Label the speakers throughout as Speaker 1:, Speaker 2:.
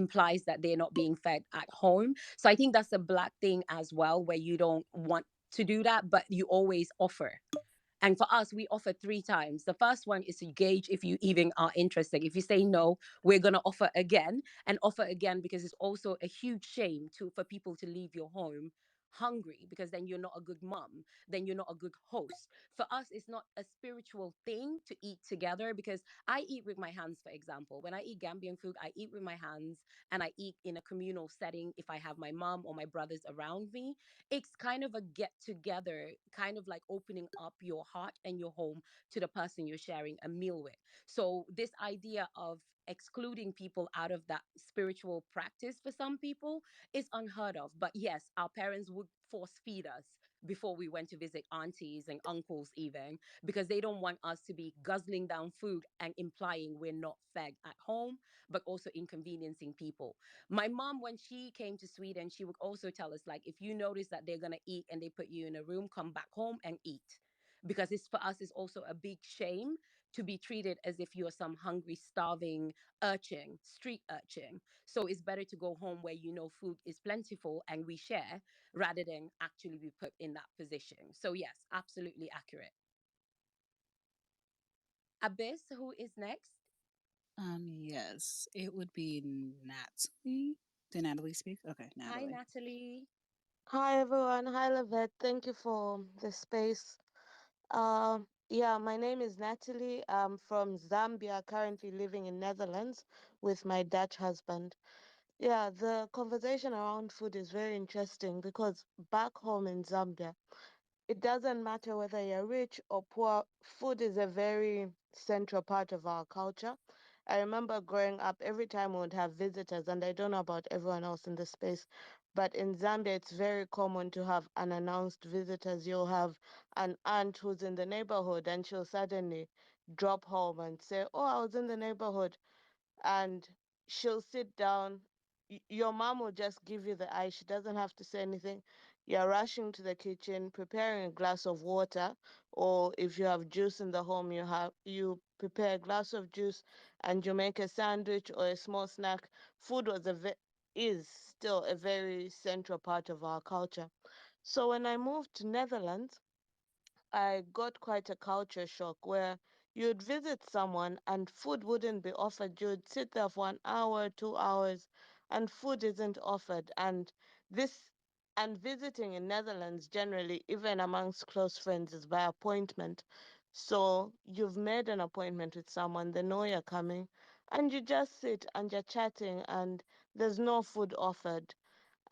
Speaker 1: implies that they're not being fed at home. So I think that's a black thing as well, where you don't want to do that, but you always offer. And for us, we offer three times. The first one is to gauge if you even are interested. If you say no, we're gonna offer again and offer again, because it's also a huge shame to for people to leave your home hungry, because then you're not a good mom, then you're not a good host. For us, it's not a spiritual thing to eat together, because I eat with my hands. For example, when I eat Gambian food, I eat with my hands, and I eat in a communal setting. If I have my mom or my brothers around me, it's kind of a get together, kind of like opening up your heart and your home to the person you're sharing a meal with. So this idea of excluding people out of that spiritual practice for some people is unheard of. But yes, our parents would force feed us before we went to visit aunties and uncles, even, because they don't want us to be guzzling down food and implying we're not fed at home, but also inconveniencing people. My mom, when she came to Sweden, she would also tell us, like, if you notice that they're gonna eat and they put you in a room, come back home and eat. Because it's for us, it's also a big shame to be treated as if you're some hungry, starving urchin, street urchin. So it's better to go home where you know food is plentiful and we share, rather than actually be put in that position. So yes, absolutely accurate. Abyss, who is next?
Speaker 2: Yes, it would be Natalie. Did Natalie speak? Okay,
Speaker 1: Hi,
Speaker 2: Natalie.
Speaker 1: Natalie.
Speaker 3: Hi everyone. Hi Lavette. Thank you for the space. Yeah, my name is Natalie. I'm from Zambia, currently living in Netherlands with my Dutch husband. Yeah, the conversation around food is very interesting because back home in Zambia, it doesn't matter whether you're rich or poor, food is a very central part of our culture. I remember growing up, every time we would have visitors, and I don't know about everyone else in the space, but in Zambia, it's very common to have unannounced visitors. You'll have an aunt who's in the neighborhood, and she'll suddenly drop home and say, "Oh, I was in the neighborhood." And she'll sit down. Your mom will just give you the eye. She doesn't have to say anything. You're rushing to the kitchen, preparing a glass of water, or if you have juice in the home, you prepare a glass of juice and you make a sandwich or a small snack. Food is still a very central part of our culture. So when I moved to Netherlands, I got quite a culture shock where you'd visit someone and food wouldn't be offered. You'd sit there for an hour, 2 hours, and food isn't offered. This and visiting in Netherlands generally, even amongst close friends, is by appointment. So you've made an appointment with someone, they know you're coming, and you just sit and you're chatting, and there's no food offered,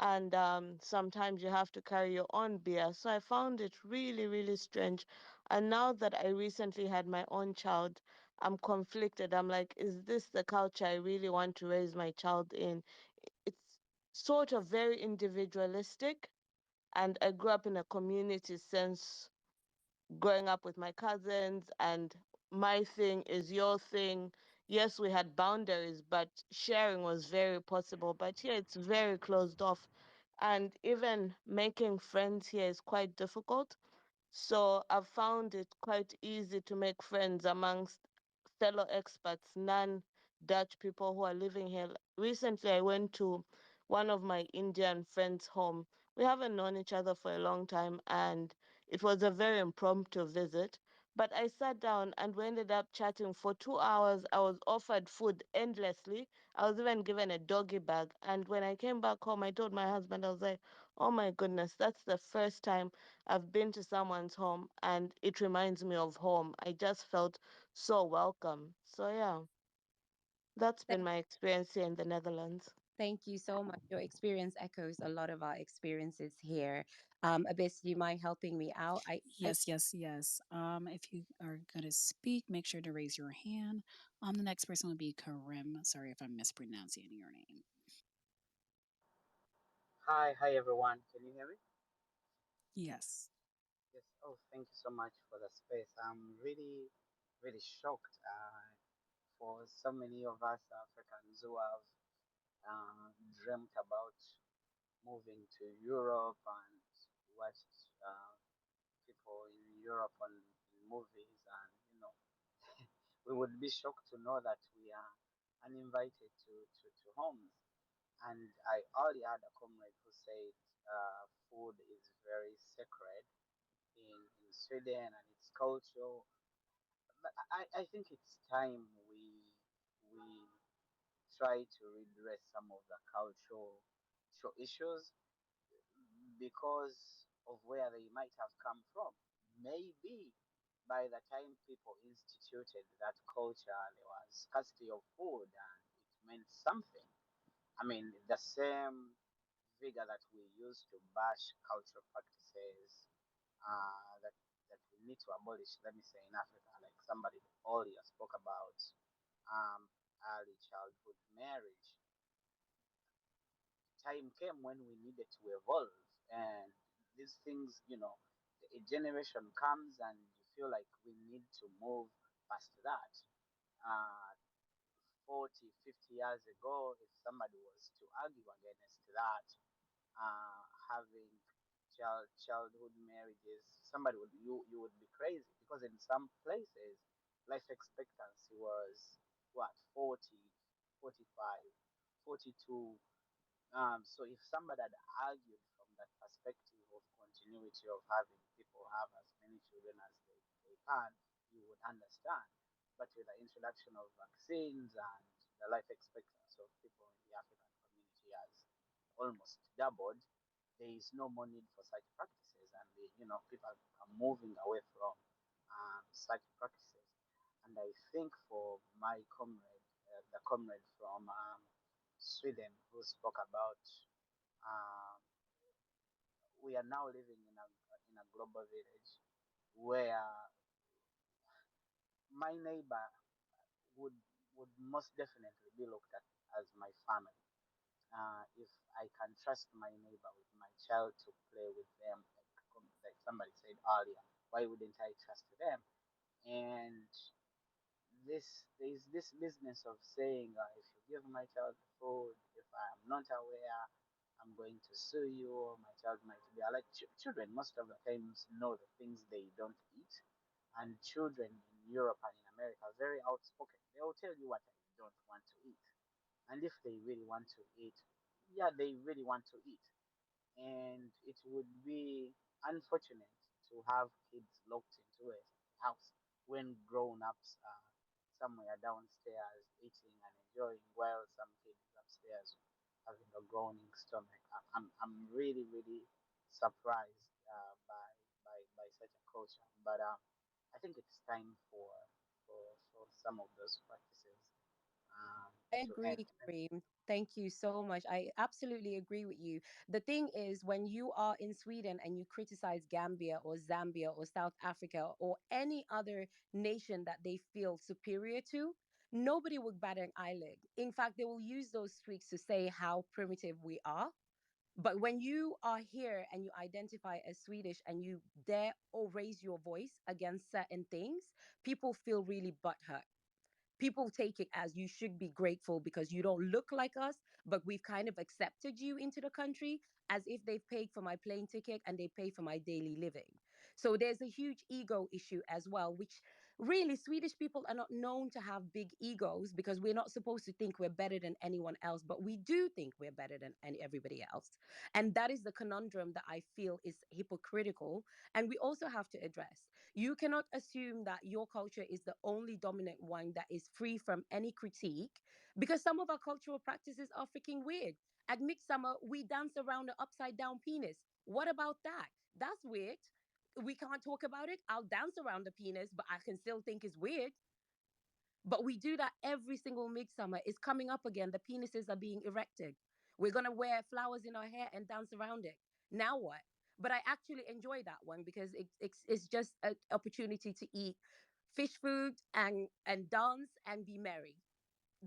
Speaker 3: and sometimes you have to carry your own beer. So I found it really, really strange. And now that I recently had my own child, I'm conflicted. I'm like, is this the culture I really want to raise my child in? It's sort of very individualistic. And I grew up in a community sense, growing up with my cousins, and my thing is your thing. Yes, we had boundaries, but sharing was very possible. But here it's very closed off. And even making friends here is quite difficult. So I've found it quite easy to make friends amongst fellow expats, non-Dutch people who are living here. Recently, I went to one of my Indian friends' home. We haven't known each other for a long time, and it was a very impromptu visit. But I sat down and we ended up chatting for 2 hours. I was offered food endlessly. I was even given a doggy bag. And when I came back home, I told my husband, I was like, oh my goodness, that's the first time I've been to someone's home and it reminds me of home. I just felt so welcome. So yeah, that's been my experience here in the Netherlands.
Speaker 1: Thank you so much. Your experience echoes a lot of our experiences here. Abyss, do you mind helping me out? I
Speaker 2: Yes, yes, yes. If you are gonna speak, make sure to raise your hand. The next person would be Karim. Sorry if I'm mispronouncing your name.
Speaker 4: Hi everyone. Can you hear me?
Speaker 2: Yes.
Speaker 4: Yes. Oh, thank you so much for the space. I'm really shocked for so many of us Africans who have dreamt about moving to Europe and watched people in Europe on in movies, and we would be shocked to know that we are uninvited to homes. And I already had a comrade who said food is very sacred in Sweden and its culture. But I think it's time we try to redress some of the cultural issues because of where they might have come from. Maybe by the time people instituted that culture, there was scarcity of food and it meant something. I mean, the same vigor that we use to bash cultural practices that we need to abolish, let me say in Africa, like somebody earlier spoke about early childhood marriage. Time came when we needed to evolve, and these things, a generation comes and you feel like we need to move past that. Uh, 40, 50 years ago, if somebody was to argue against that, having childhood marriages, somebody would you would be crazy because in some places life expectancy was what 40, 45, 42. So if somebody had argued from that perspective of continuity of having people have as many children as they can, you would understand. But with the introduction of vaccines and the life expectancy of people in the African community has almost doubled, there is no more need for such practices, and people are moving away from such practices. And I think for my comrade, the comrade from Sweden who spoke about um, we are now living in a global village where my neighbor would would most definitely be looked at as my family. If I can trust my neighbor with my child to play with them, like somebody said earlier, why wouldn't I trust them? And there's this business of saying if you give my child food, if I am not aware, I'm going to sue you, or my child might be like children most of the times know the things they don't eat, and children in Europe and in America are very outspoken. They will tell you what I don't want to eat, and if they really want to eat, yeah, they really want to eat, and it would be unfortunate to have kids locked into a house when grown-ups are somewhere downstairs eating and enjoying while some kid is upstairs having a groaning stomach. I'm really really surprised by such a culture, but I think it's time for some of those practices
Speaker 1: I
Speaker 4: to
Speaker 1: agree,
Speaker 4: end.
Speaker 1: Kareem. Thank you so much. I absolutely agree with you. The thing is, when you are in Sweden and you criticize Gambia or Zambia or South Africa or any other nation that they feel superior to, nobody will bat an eyelid. In fact, they will use those streaks to say how primitive we are. But when you are here and you identify as Swedish and you dare or raise your voice against certain things, people feel really butthurt. People take it as you should be grateful because you don't look like us, but we've kind of accepted you into the country as if they've paid for my plane ticket and they pay for my daily living. So there's a huge ego issue as well, which really Swedish people are not known to have big egos because we're not supposed to think we're better than anyone else, but we do think we're better than everybody else. And that is the conundrum that I feel is hypocritical. And we also have to address. You cannot assume that your culture is the only dominant one that is free from any critique because some of our cultural practices are freaking weird. At midsummer, we dance around the upside down penis. What about that? That's weird. We can't talk about it. I'll dance around the penis, but I can still think it's weird. But we do that every single midsummer. It's coming up again. The penises are being erected. We're going to wear flowers in our hair and dance around it. Now what? But I actually enjoy that one because it's just an opportunity to eat fish food and dance and be merry.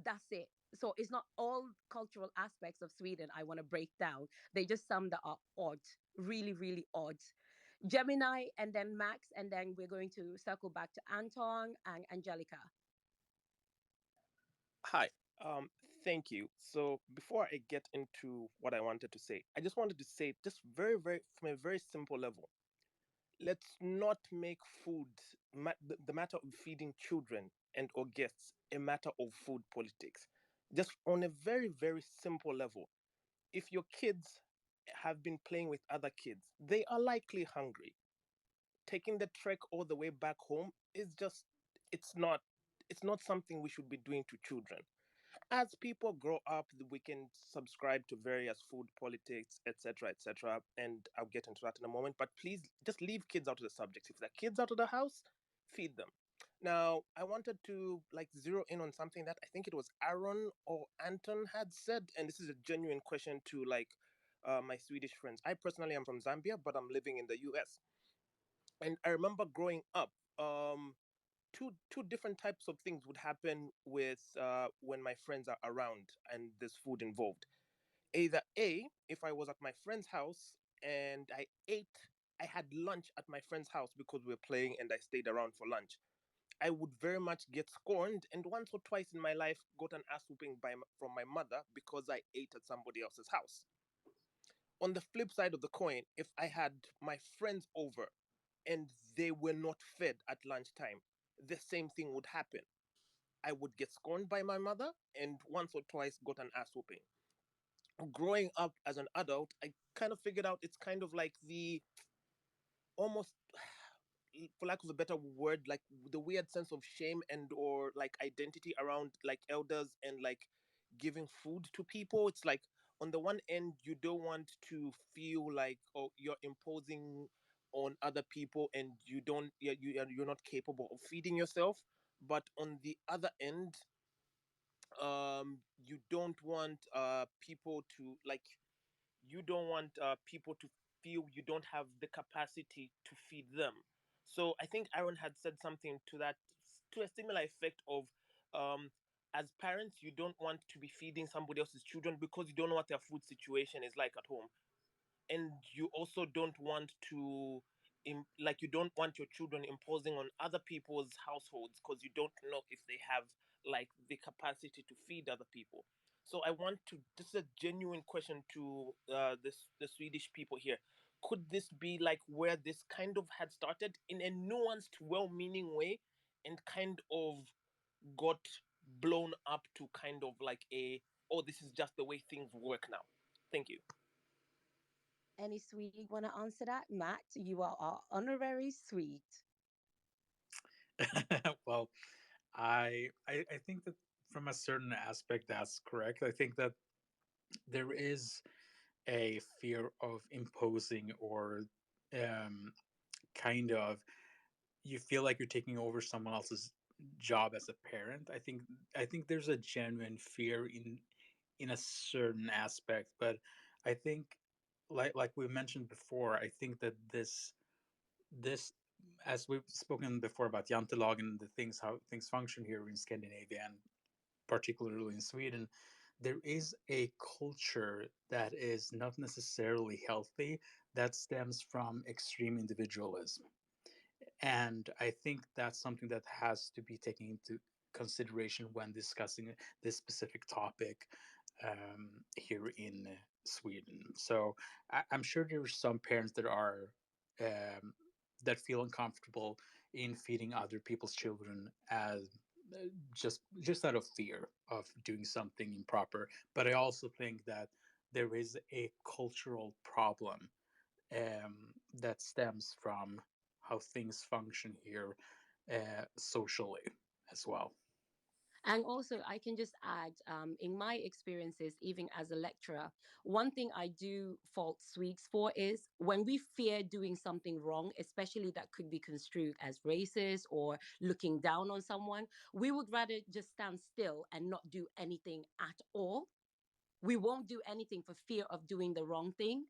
Speaker 1: That's it. So it's not all cultural aspects of Sweden I want to break down. They just some that are odd, really, really odd. Gemini and then Max, and then we're going to circle back to Anton and Angelica.
Speaker 5: Hi. Thank you. So before I get into what I wanted to say, I just wanted to say just very from a very simple level. Let's not make food the matter of feeding children and or guests a matter of food politics. Just on a very simple level. If your kids have been playing with other kids, they are likely hungry. Taking the trek all the way back home is just, it's not, it's not something we should be doing to children. As people grow up, we can subscribe to various food politics, etc., etc., and I'll get into that in a moment. But please just leave kids out of the subject. If there are kids out of the house, feed them. Now, I wanted to like zero in on something that I think it was Aaron or Anton had said, and this is a genuine question to like my Swedish friends. I personally am from Zambia, but I'm living in the US, and I remember growing up. Two different types of things would happen with when my friends are around and there's food involved. Either A, if I was at my friend's house and I had lunch at my friend's house because we were playing and I stayed around for lunch, I would very much get scorned, and once or twice in my life got an ass whooping from my mother because I ate at somebody else's house. On the flip side of the coin, if I had my friends over and they were not fed at lunchtime, the same thing would happen. I would get scorned by my mother and once or twice got an ass whooping. Growing up as an adult, I kind of figured out it's kind of like the almost, for lack of a better word, like the weird sense of shame and or like identity around like elders and like giving food to people. It's like on the one end you don't want to feel like, oh, you're imposing on other people and you don't, you're not capable of feeding yourself, but on the other end, you don't want people to like, you don't want people to feel you don't have the capacity to feed them. So I think Aaron had said something to that, to a similar effect of, um, as parents, you don't want to be feeding somebody else's children because you don't know what their food situation is like at home, and you also don't want to like, you don't want your children imposing on other people's households because you don't know if they have like the capacity to feed other people. So I want to, this is a genuine question to the Swedish people here. Could this be like where this kind of had started in a nuanced, well-meaning way, and kind of got blown up to kind of like a, oh, this is just the way things work now? Thank you.
Speaker 1: Any Swede want to answer that? Matt, you are our honorary Swede.
Speaker 6: Well, I think that from a certain aspect that's correct. I think that there is a fear of imposing or um, kind of you feel like you're taking over someone else's job as a parent. I think there's a genuine fear in a certain aspect, but I think like we mentioned before, I think that this as we've spoken before about Jantelag and the things how things function here in Scandinavia and particularly in Sweden, there is a culture that is not necessarily healthy that stems from extreme individualism. And I think that's something that has to be taken into consideration when discussing this specific topic here in Sweden. So I'm sure there are some parents that are um, that feel uncomfortable in feeding other people's children as just out of fear of doing something improper. But I also think that there is a cultural problem um, that stems from how things function here socially as well.
Speaker 1: And also, I can just add, in my experiences, even as a lecturer, one thing I do fault Swedes for is when we fear doing something wrong, especially that could be construed as racist or looking down on someone, we would rather just stand still and not do anything at all. We won't do anything for fear of doing the wrong thing,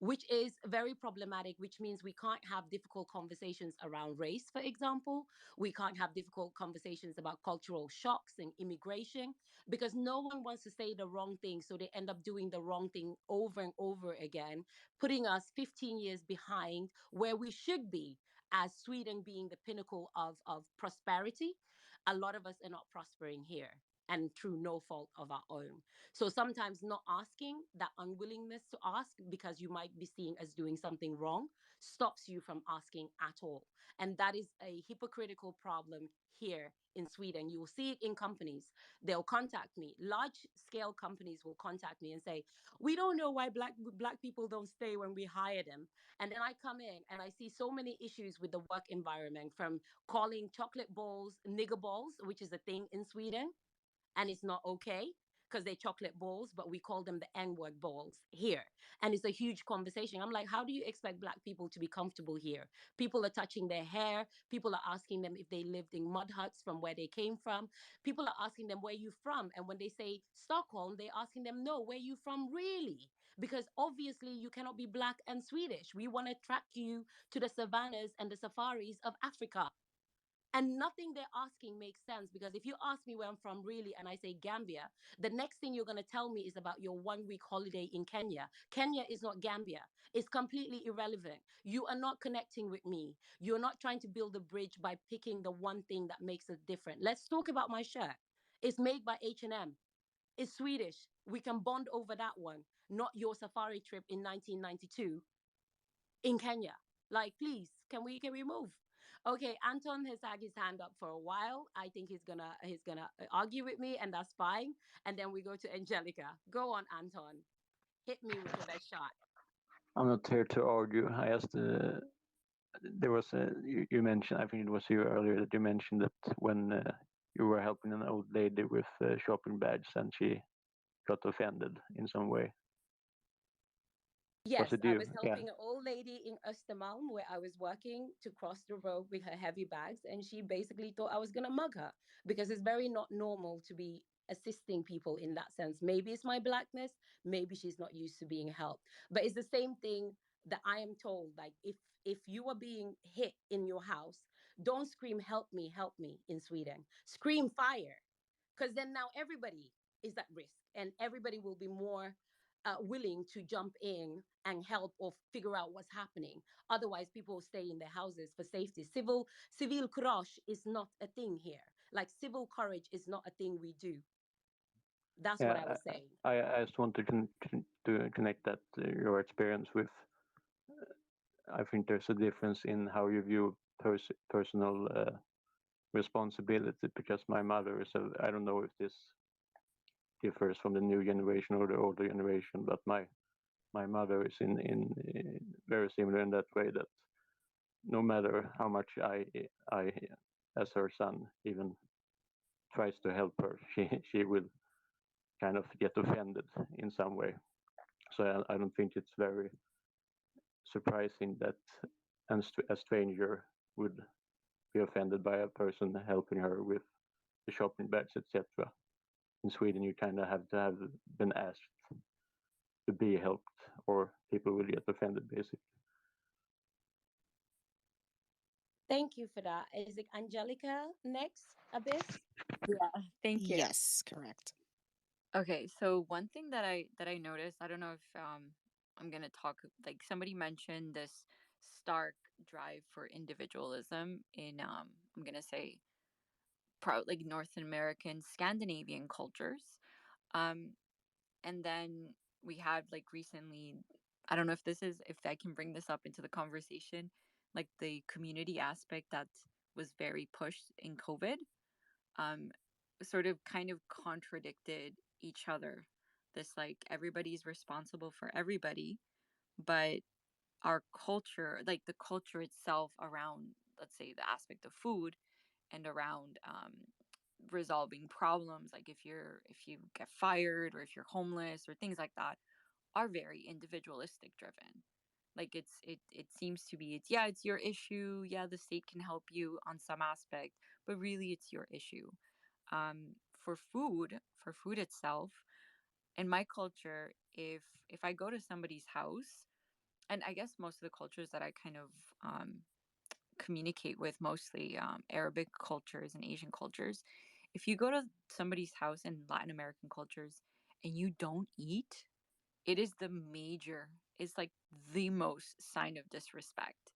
Speaker 1: which is very problematic, which means we can't have difficult conversations around race, for example. We can't have difficult conversations about cultural shocks and immigration because no one wants to say the wrong thing. So they end up doing the wrong thing over and over again, putting us 15 years behind where we should be as Sweden being the pinnacle of prosperity. A lot of us are not prospering here. and through no fault of our own. So sometimes not asking, that unwillingness to ask because you might be seen as doing something wrong, stops you from asking at all. And that is a hypocritical problem here in Sweden. You will see it in companies. They'll contact me. Large scale companies will contact me and say, "We don't know why black people don't stay when we hire them." And then I come in and I see so many issues with the work environment, from calling chocolate balls nigger balls, which is a thing in Sweden, and it's not okay because they're chocolate balls, but we call them the N-word balls here. And it's a huge conversation. I'm like, how do you expect black people to be comfortable here? People are touching their hair. People are asking them if they lived in mud huts from where they came from. People are asking them, where you from? And when they say Stockholm, they're asking them, no, where you from really? Because obviously you cannot be black and Swedish. We want to track you to the savannas and the safaris of Africa. And nothing they're asking makes sense, because if you ask me where I'm from really and I say Gambia, the next thing you're going to tell me is about your 1 week holiday in Kenya. Kenya is not Gambia. It's completely irrelevant. You are not connecting with me. You're not trying to build a bridge by picking the one thing that makes us different. Let's talk about my shirt. It's made by H&M. It's Swedish. We can bond over that one, not your safari trip in 1992 in Kenya. Like, please, can we move? Okay, Anton has had his hand up for a while. I think he's gonna argue with me, and that's fine. And then we go to Angelica. Go on, Anton. Hit me with your best shot.
Speaker 7: I'm not here to argue. I asked. There was you mentioned. I think it was you earlier that you mentioned that when you were helping an old lady with shopping bags and she got offended in some way. Was
Speaker 1: Yes,
Speaker 7: it
Speaker 1: I
Speaker 7: you?
Speaker 1: was
Speaker 7: Yeah.
Speaker 1: helping an old lady in Östermalm where I was working to cross the road with her heavy bags, and she basically thought I was going to mug her, because it's very not normal to be assisting people in that sense. Maybe it's my blackness, maybe she's not used to being helped. But it's the same thing that I am told, like, if you are being hit in your house, don't scream help me in Sweden. Scream fire, because then now everybody is at risk and everybody will be more willing to jump in and help or figure out what's happening. Otherwise, people will stay in their houses for safety. Civil courage is not a thing here. Like, civil courage is not a thing we do. That's what I
Speaker 7: Yeah.
Speaker 1: was saying.
Speaker 7: I just want to to connect that your experience with. I think there's a difference in how you view personal responsibility, because my mother is a. I don't know if this differs from the new generation or the older generation, but my mother is in very similar in that way, that no matter how much I as her son even tries to help her, she will kind of get offended in some way. So I don't think it's very surprising that a stranger would be offended by a person helping her with the shopping bags, etc. In Sweden, you kind of have to have been asked to be helped, or people will get offended, basically.
Speaker 1: Thank you for that. Is it Angelica next? Abyss?
Speaker 8: Yeah, thank you.
Speaker 2: Yes, correct.
Speaker 8: Okay, so one thing that I noticed, I don't know if I'm gonna talk, like somebody mentioned this stark drive for individualism in I'm gonna say like North American Scandinavian cultures. Um and then we had like recently, I don't know if this is, if I can bring this up into the conversation, like the community aspect that was very pushed in COVID, um, sort of kind of contradicted each other. This, like, everybody's responsible for everybody, but our culture, like the culture itself around, let's say, the aspect of food and around resolving problems, like if you get fired or if you're homeless or things like that, are very individualistic driven. Like it seems to be, it's, yeah, it's your issue, yeah, the state can help you on some aspect, but really it's your issue. For food itself, in my culture, if I go to somebody's house, and I guess most of the cultures that I kind of communicate with, mostly Arabic cultures and Asian cultures, if you go to somebody's house in Latin American cultures and you don't eat, it is the major, it's like the most sign of disrespect.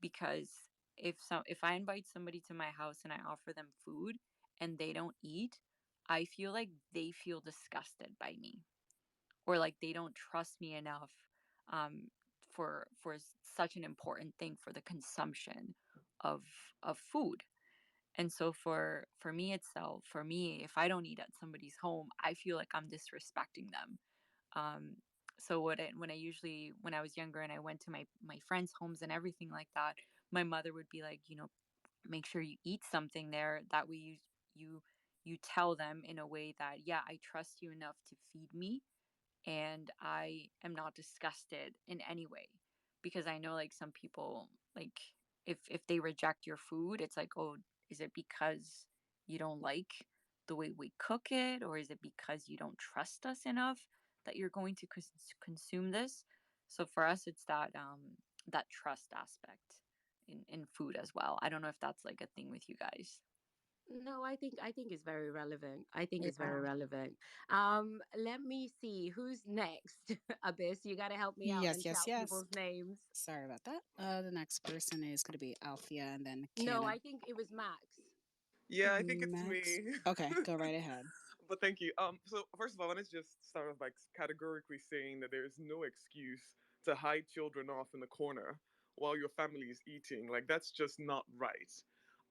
Speaker 8: Because if I invite somebody to my house and I offer them food and they don't eat, I feel like they feel disgusted by me, or like they don't trust me enough um, for such an important thing for the consumption of food. And so for me itself, for me, if I don't eat at somebody's home, I feel like I'm disrespecting them. Um, so when I usually, when I was younger and I went to my friends' homes and everything like that, my mother would be like, make sure you eat something there. That way you you tell them in a way that, yeah, I trust you enough to feed me, and I am not disgusted in any way, because I know like some people, like, if they reject your food, it's like, oh, is it because you don't like the way we cook it, or is it because you don't trust us enough that you're going to consume this? So for us, it's that trust aspect in food as well. I don't know if that's like a thing with you guys.
Speaker 1: No, I think it's very relevant. I think it's very
Speaker 2: Yeah.
Speaker 1: relevant. Let me see who's next. Abyss, you got to help me out and
Speaker 2: Yes, yes,
Speaker 1: shout
Speaker 2: yes.
Speaker 1: people's names.
Speaker 2: Sorry about that. The next person is going to be Althea and then
Speaker 1: No,
Speaker 2: Canna.
Speaker 1: I think it was Max.
Speaker 9: Yeah, I think it's
Speaker 2: Max.
Speaker 9: me.
Speaker 2: Okay, go right ahead.
Speaker 9: But thank you. So first of all, I want to just start off by categorically saying that there is no excuse to hide children off in the corner while your family is eating. Like that's just not right.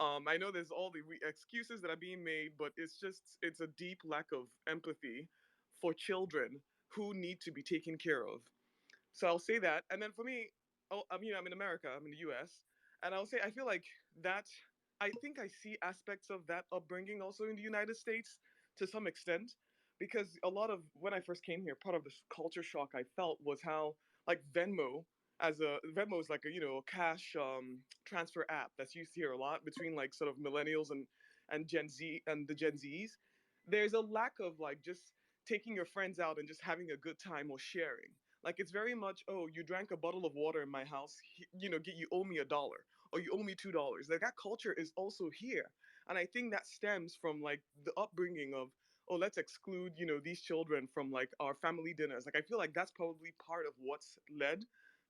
Speaker 9: I know there's all the excuses that are being made, but it's a deep lack of empathy for children who need to be taken care of. So I'll say that. And then for me, I'm in America, I'm in the US, and I'll say I feel like that, I think I see aspects of that upbringing also in the United States to some extent, because a lot of when I first came here, part of this culture shock I felt was how like Venmo is like a cash transfer app that's used here a lot between like sort of millennials and Gen Z and the Gen Zs. There's a lack of like just taking your friends out and just having a good time or sharing. Like it's very much, oh, you drank a bottle of water in my house, you owe me $1 or you owe me $2. Like that culture is also here, and I think that stems from like the upbringing of, oh, let's exclude these children from like our family dinners. Like I feel like that's probably part of what's led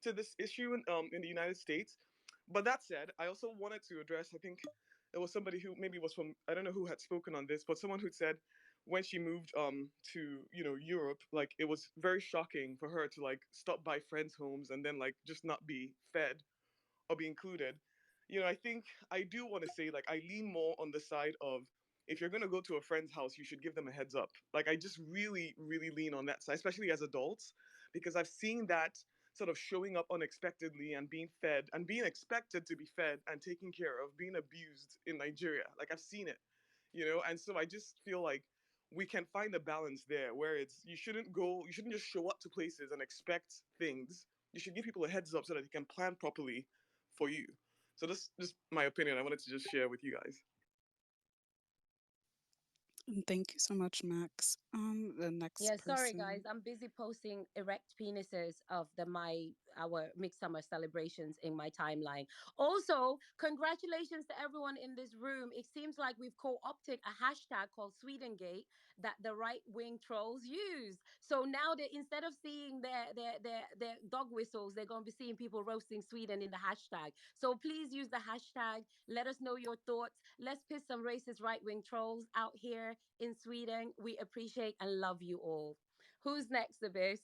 Speaker 9: to this issue in the United States. But that said, I also wanted to address. I think it was somebody who maybe was from, I don't know who had spoken on this, but someone who said when she moved to Europe, like it was very shocking for her to like stop by friends' homes and then like just not be fed or be included. I think I do want to say like I lean more on the side of, if you're gonna go to a friend's house, you should give them a heads up. Like I just really, really lean on that side, especially as adults, because I've seen that sort of showing up unexpectedly and being fed and being expected to be fed and taken care of, being abused in Nigeria. Like I've seen it, and so I just feel like we can find a balance there where it's, you shouldn't just show up to places and expect things. You should give people a heads up so that they can plan properly for you. So that's just my opinion. I wanted to just share with you guys.
Speaker 2: And thank you so much, Max. The next
Speaker 1: Yeah, sorry
Speaker 2: person.
Speaker 1: guys. I'm busy posting erect penises of our midsummer celebrations in my timeline. Also, congratulations to everyone in this room. It seems like we've co-opted a hashtag called Swedengate that the right-wing trolls use. So now that instead of seeing their dog whistles, they're gonna be seeing people roasting Sweden in the hashtag. So please use the hashtag. Let us know your thoughts. Let's piss some racist right-wing trolls out here in Sweden. We appreciate and love you all. Who's next, Abyss?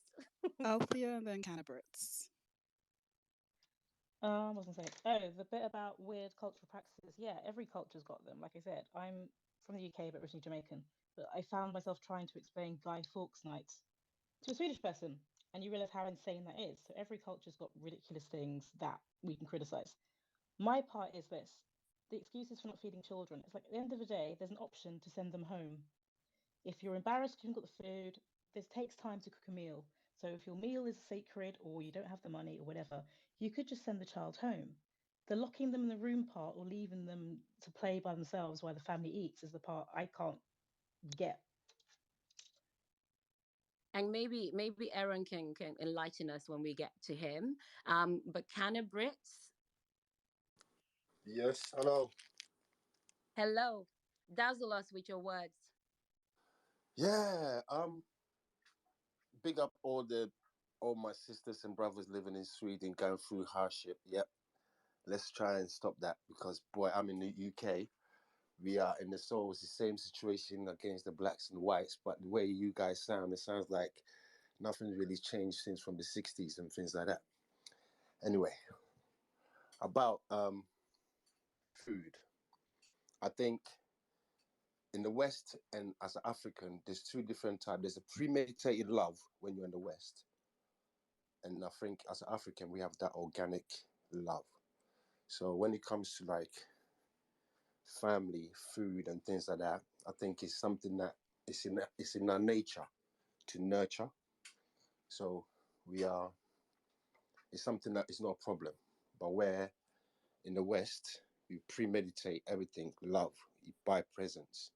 Speaker 2: Althea and then Cannabis.
Speaker 10: I was gonna say, oh, the bit about weird cultural practices. Yeah, every culture's got them. Like I said, I'm from the UK but originally Jamaican. But I found myself trying to explain Guy Fawkes nights to a Swedish person, and you realize how insane that is. So every culture's got ridiculous things that we can criticize. My part is this: the excuses for not feeding children. It's like at the end of the day, there's an option to send them home. If you're embarrassed you haven't got the food, this takes time to cook a meal. So if your meal is sacred or you don't have the money or whatever, you could just send the child home. The locking them in the room part or leaving them to play by themselves while the family eats is the part I can't get.
Speaker 1: And maybe Aaron can enlighten us when we get to him. But Canna Brits,
Speaker 11: Yes, hello.
Speaker 1: hello, dazzle us with your words.
Speaker 11: Yeah, big up all my sisters and brothers living in Sweden going through hardship. Yep. Let's try and stop that because boy, I'm in the UK. we are in the souls the same situation against the blacks and whites, but the way you guys sound, it sounds like nothing really changed since from the 60s and things like that. Anyway, about food. I think in the West and as an African, there's two different types. There's a premeditated love when you're in the West. And I think as an African, we have that organic love. So when it comes to like family, food, and things like that, I think it's something that it's in our nature to nurture. So we are it's something that is not a problem. But where in the West we premeditate everything, love, you buy presents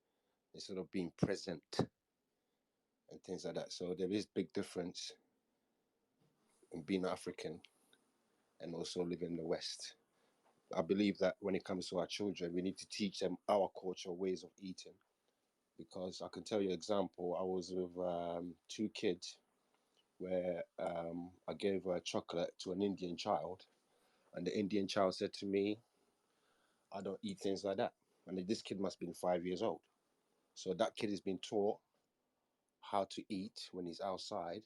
Speaker 11: instead of being present and things like that. So there is big difference in being African and also living in the West. I believe that when it comes to our children, we need to teach them our culture, ways of eating. Because I can tell you an example. I was with two kids where I gave a chocolate to an Indian child, and the Indian child said to me, "I don't eat things like that." And this kid must have been 5 years old. So that kid has been taught how to eat when he's outside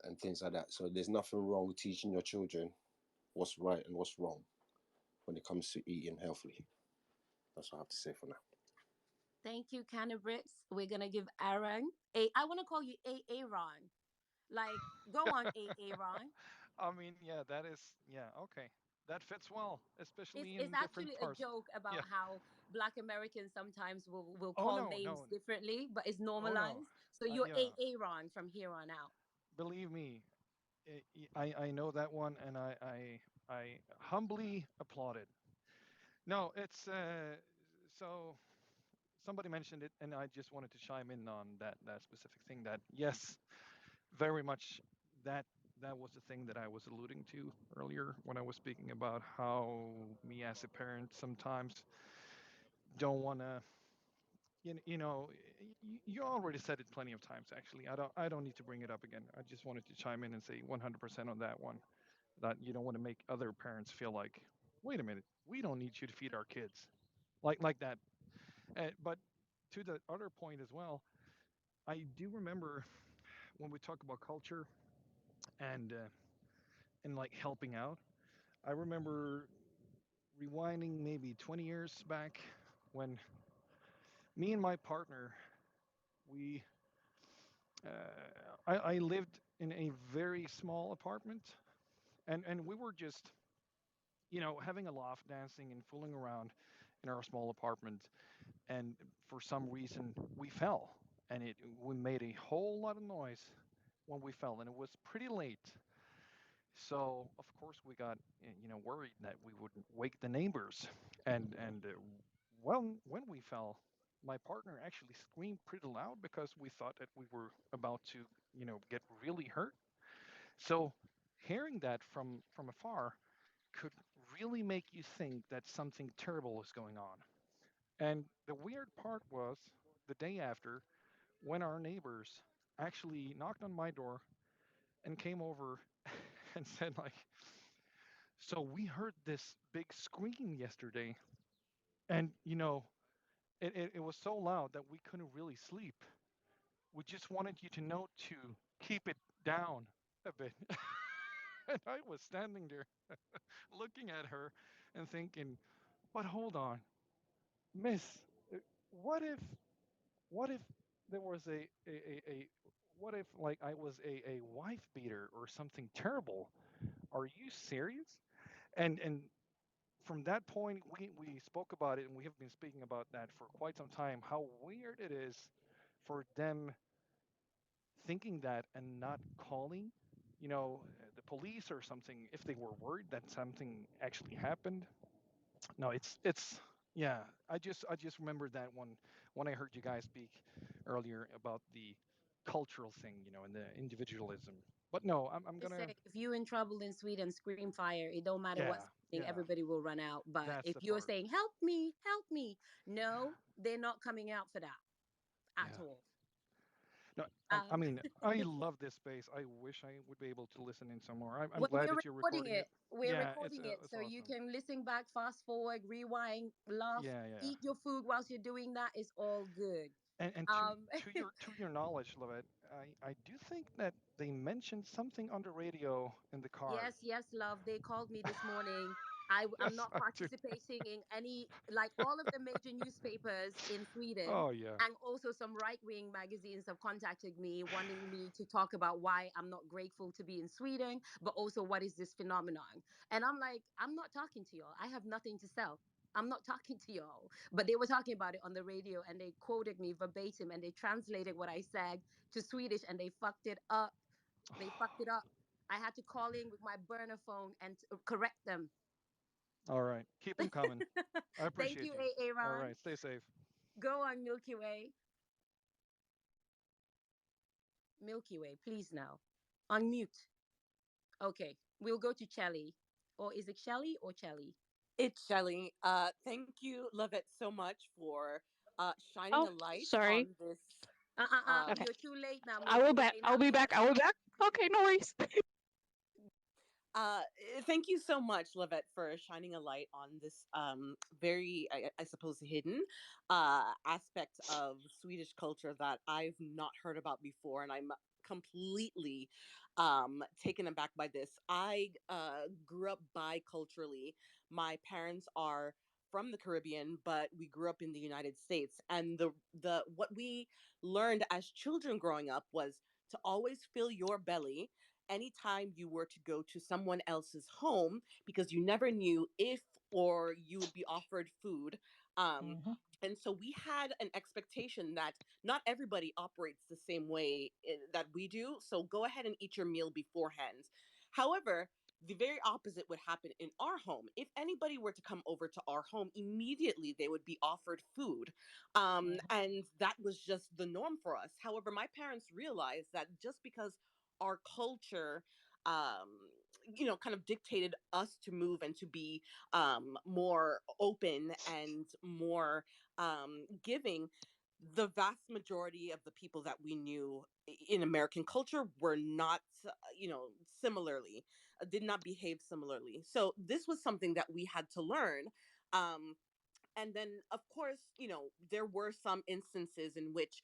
Speaker 11: and things like that. So there's nothing wrong with teaching your children what's right and what's wrong when it comes to eating healthily. That's what I have to say for now.
Speaker 1: Thank you, Cannabrits. We're gonna give Aaron a. I want to call you A Aaron. Like, go on, A Aaron.
Speaker 12: I mean, yeah, that is, yeah, okay. That fits well,
Speaker 1: It's
Speaker 12: especially
Speaker 1: it's
Speaker 12: in different
Speaker 1: actually a
Speaker 12: parts.
Speaker 1: joke
Speaker 12: Yeah.
Speaker 1: about how Black Americans sometimes will
Speaker 12: Oh
Speaker 1: call
Speaker 12: no,
Speaker 1: names
Speaker 12: no.
Speaker 1: differently, but it's
Speaker 12: Oh no.
Speaker 1: normalized. So you're
Speaker 12: Yeah.
Speaker 1: A Aaron from here on out.
Speaker 12: Believe me, I know that one, and I humbly applaud it. No, it's so somebody mentioned it, and I just wanted to chime in on that specific thing. That yes, very much that that was the thing that I was alluding to earlier when I was speaking about how me as a parent sometimes don't want to. You know, you already said it plenty of times. Actually, I don't need to bring it up again. I just wanted to chime in and say 100% on that one. That you don't want to make other parents feel like, wait a minute, we don't need you to feed our kids, like that. But to the other point as well, I do remember when we talk about culture and like helping out. I remember rewinding maybe 20 years back when me and my partner we I lived in a very small apartment, and we were just having a laugh, dancing and fooling around in our small apartment, and for some reason we fell, and we made a whole lot of noise when we fell, and it was pretty late. So of course we got worried that we would wake the neighbors, and when we fell, my partner actually screamed pretty loud because we thought that we were about to get really hurt. So hearing that from afar could really make you think that something terrible is going on. And the weird part was the day after when our neighbors actually knocked on my door and came over and said like, so we heard this big scream yesterday, and it was so loud that we couldn't really sleep. We just wanted you to know to keep it down a bit. And I was standing there looking at her and thinking, but hold on, miss, uh, what if what if there was a what if like I was a wife beater or something terrible? Are you serious? And from that point, we spoke about it, and we have been speaking about that for quite some time. How weird it is for them thinking that and not calling, the police or something if they were worried that something actually happened. No, it's yeah. I just remembered that one when I heard you guys speak earlier about the cultural thing, and the individualism. But no, I'm
Speaker 1: Just
Speaker 12: gonna
Speaker 1: say if you're in trouble in Sweden, scream fire. It don't matter
Speaker 12: yeah
Speaker 1: what's happening,
Speaker 12: yeah.
Speaker 1: everybody will run out. But
Speaker 12: That's
Speaker 1: if
Speaker 12: the
Speaker 1: you're
Speaker 12: part.
Speaker 1: saying help me, no, they're not coming out for that at
Speaker 12: Yeah.
Speaker 1: all.
Speaker 12: No, I
Speaker 1: Um,
Speaker 12: mean, I love this space. I wish I would be able to listen in some more. I'm glad
Speaker 1: we're
Speaker 12: that you're
Speaker 1: recording
Speaker 12: recording it.
Speaker 1: it. We're
Speaker 12: Yeah,
Speaker 1: recording it,
Speaker 12: it's
Speaker 1: so you
Speaker 12: awesome.
Speaker 1: can listen back, fast forward, rewind, laugh,
Speaker 12: Yeah, yeah.
Speaker 1: eat your food whilst you're doing that. It's all good.
Speaker 12: And
Speaker 1: Um,
Speaker 12: to your knowledge, Lovett, I do think that they mentioned something on the radio in the car.
Speaker 1: Yes, yes, love. They called me this morning. I'm
Speaker 12: Yes,
Speaker 1: not
Speaker 12: I do.
Speaker 1: participating in any, like all of the major newspapers in Sweden,
Speaker 12: Oh yeah.
Speaker 1: and also some right wing magazines have contacted me wanting me to talk about why I'm not grateful to be in Sweden, but also what is this phenomenon. And I'm like, I'm not talking to y'all. I have nothing to sell. I'm not talking to y'all. But they were talking about it on the radio and they quoted me verbatim and they translated what I said to Swedish and they fucked it up. They fucked it up. I had to call in with my burner phone and correct them.
Speaker 12: All right, keep them coming. I
Speaker 1: Thank
Speaker 12: appreciate
Speaker 1: you,
Speaker 12: you. All
Speaker 1: Aaron.
Speaker 12: right, stay safe.
Speaker 1: Go on, Milky Way. Milky Way, please now. Unmute. Okay, we'll go to Chelly. Or is it Shelly or Chelly?
Speaker 13: It's Shelley. Thank you, Lovett, so much for shining a
Speaker 14: Oh,
Speaker 13: light
Speaker 14: sorry.
Speaker 13: on this.
Speaker 14: Okay.
Speaker 1: You're too late now,
Speaker 14: I will
Speaker 1: Milky
Speaker 14: back.
Speaker 1: Way.
Speaker 14: I'll
Speaker 1: Now
Speaker 14: be
Speaker 1: you
Speaker 14: back.
Speaker 1: have
Speaker 14: I will be back. Okay, no worries.
Speaker 13: Uh, Thank you so much, Lavette, for shining a light on this very, I suppose, hidden aspect of Swedish culture that I've not heard about before, and I'm completely taken aback by this. I grew up biculturally. My parents are from the Caribbean, but we grew up in the United States, and the what we learned as children growing up was to always fill your belly anytime you were to go to someone else's home because you never knew if or you would be offered food. Um,
Speaker 10: Hmm.
Speaker 13: and so we had an expectation that not everybody operates the same way that we do. So go ahead and eat your meal beforehand. However, the very opposite would happen in our home. If anybody were to come over to our home, immediately they would be offered food. And that was just the norm for us. However, my parents realized that just because our culture um kind of dictated us to move and to be more open and more giving, the vast majority of the people that we knew in American culture were not similarly, did not behave similarly. So this was something that we had to learn. Um, and then of course, there were some instances in which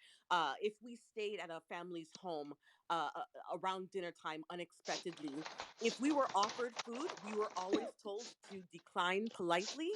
Speaker 13: if we stayed at a family's home around dinner time unexpectedly, if we were offered food, we were always told to decline politely,